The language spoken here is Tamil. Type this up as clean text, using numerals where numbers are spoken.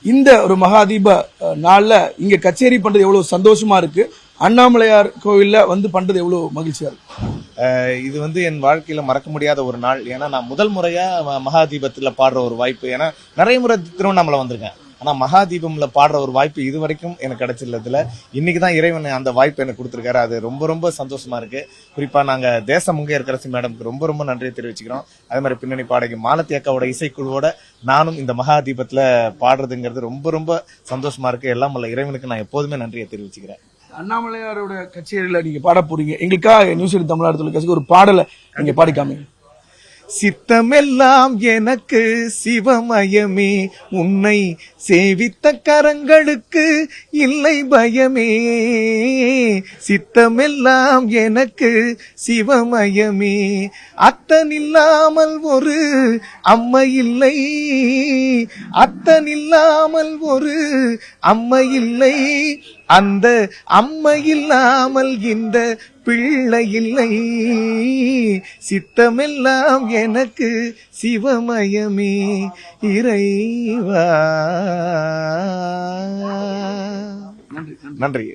இந்த ஒரு மகாதீப நாள்ல இங்க கச்சேரி பண்றது எவ்வளவு சந்தோஷமா இருக்கு, அண்ணாமலையார் கோவில்ல வந்து பண்றது எவ்வளவு மகிழ்ச்சியா இருக்கு? இது என் வாழ்க்கையில மறக்க முடியாத ஒரு நாள். ஏன்னா நான் முதல் முறையா மகாதீபத்துல பாடுற ஒரு வாய்ப்பு. ஏன்னா நிறைய முறை திருவண்ணாமலை வந்திருக்கேன், ஆனா மகாதீபம்ல பாடுற ஒரு வாய்ப்பு இது வரைக்கும் எனக்கு கிடைச்சிருந்ததுல இன்னைக்குதான் இறைவன் அந்த வாய்ப்பு எனக்கு கொடுத்திருக்காரு. அது ரொம்ப ரொம்ப சந்தோஷமா இருக்கு. குறிப்பா நாங்க தேசமுங்க இருக்கரசி மேடம்க்கு ரொம்ப ரொம்ப நன்றியை தெரிவிச்சுக்கிறோம். அதே மாதிரி பின்னணி பாடகி மாலத்தி அக்காவோட இசைக்குழுவோட நானும் இந்த மகாதீபத்துல பாடுறதுங்கிறது ரொம்ப ரொம்ப சந்தோஷமா இருக்கு. எல்லாம் வல்ல இறைவனுக்கு நான் எப்போதுமே நன்றியை தெரிவிச்சுக்கிறேன். அண்ணாமலையாரோட கச்சேரியில நீங்க பாட போறீங்க, எங்களுக்காக நியூஸ் தமிழ்நாடு தொலைக்காட்சிக்கு ஒரு பாடலை நீங்க பாடிக்காம. சித்தமெல்லாம் எனக்கு சிவமயமே, உன்னை சேவித்த கரங்களுக்கு இல்லை பயமே. சித்தமெல்லாம் எனக்கு சிவமயமே, அத்தனில்லாமல் ஒரு அம்மை இல்லை, அத்தனில்லாமல் ஒரு அம்மை இல்லை, அந்த அம்மை இல்லாமல் இந்த பிள்ளை இல்லை. சித்தமெல்லாம் எனக்கு சிவமயமே இறைவா. நன்றி.